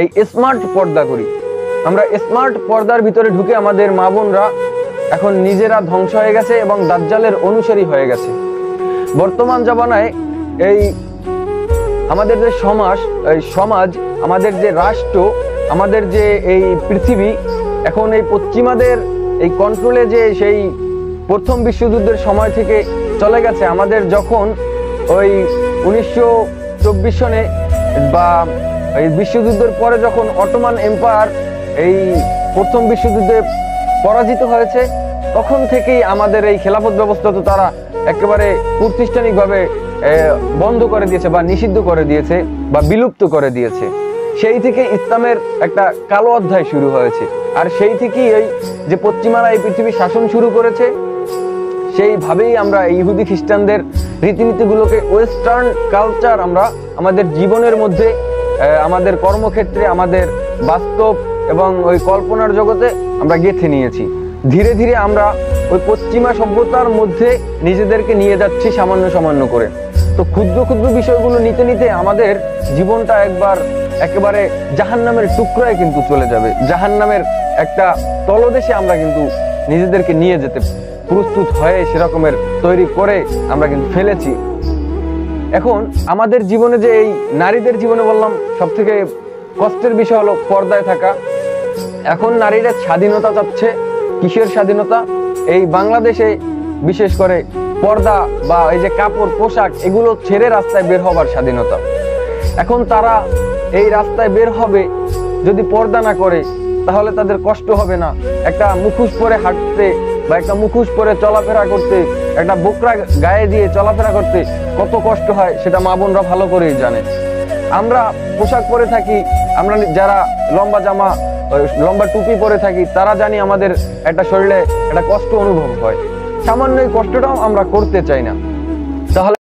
এই স্মার্ট পর্দা করি আমরা। স্মার্ট পর্দার ভিতরে ঢুকে আমাদের মা বোনরা এখন নিজেরা ধ্বংস হয়ে গেছে এবং দাজ্জালের অনুসারী হয়ে গেছে। বর্তমান জামানায় এই আমাদের যে সমাজ, আমাদের যে রাষ্ট্র, আমাদের যে এই পৃথিবী এখন এই পশ্চিমাদের এই কন্ট্রোলে যে সেই প্রথম বিশ্বযুদ্ধের সময় থেকে চলে গেছে। আমাদের যখন ওই 1924 সনে বা এই বিশ্বযুদ্ধের পরে যখন অটোমান এম্পায়ার এই প্রথম বিশ্বযুদ্ধে পরাজিত হয়েছে, তখন থেকেই আমাদের এই খেলাফত ব্যবস্থা তো তারা একেবারে প্রাতিষ্ঠানিকভাবে বন্ধ করে দিয়েছে বা নিষিদ্ধ করে দিয়েছে বা বিলুপ্ত করে দিয়েছে। সেই থেকে ইসলামের একটা কালো অধ্যায় শুরু হয়েছে। আর সেই থেকেই এই যে পশ্চিমারা এই পৃথিবী শাসন শুরু করেছে, সেইভাবেই আমরা ইহুদি খ্রিস্টানদের রীতিনীতিগুলোকে ওয়েস্টার্ন কালচার আমরা আমাদের জীবনের মধ্যে, আমাদের কর্মক্ষেত্রে, আমাদের বাস্তব এবং ওই কল্পনার জগতে আমরা গেঁথে নিয়েছি। ধীরে ধীরে আমরা ওই পশ্চিমা সভ্যতার মধ্যে নিজেদেরকে নিয়ে যাচ্ছি সামান্য সামান্য করে। তো ক্ষুদ্র ক্ষুদ্র বিষয়গুলো নিতে নিতে আমাদের জীবনটা একেবারে জাহান্নামের টুকরায় কিন্তু চলে যাবে। জাহান্নামের একটা তলদেশে আমরা কিন্তু নিজেদেরকে নিয়ে যেতে প্রস্তুত হয়ে সেরকমের তৈরি করে আমরা কিন্তু ফেলেছি। এখন আমাদের জীবনে যে এই নারীদের জীবনে বললাম সব থেকে কষ্টের বিষয় হলো পর্দায় থাকা। এখন নারীরা স্বাধীনতা চাচ্ছে। কিসের স্বাধীনতা? এই বাংলাদেশে বিশেষ করে পর্দা বা এই যে কাপড় পোশাক এগুলো ছেড়ে রাস্তায় বের হবার স্বাধীনতা। এখন তারা এই রাস্তায় বের হবে, যদি পর্দা না করে তাহলে তাদের কষ্ট হবে না। একটা মুখোশ পরে হাঁটতে বা একটা মুখোশ পরে চলাফেরা করতে, একটা বোকরা গায়ে দিয়ে চলাফেরা করতে কত কষ্ট হয় সেটা মা বোনরা ভালো করেই জানে। আমরা পোশাক পরে থাকি, আমরা যারা লম্বা জামা লম্বা টুপি পরে থাকি তারা জানি আমাদের একটা শরীরে একটা কষ্ট অনুভব হয়। সামান্য এই কষ্টটাও আমরা করতে চাই না। তাহলে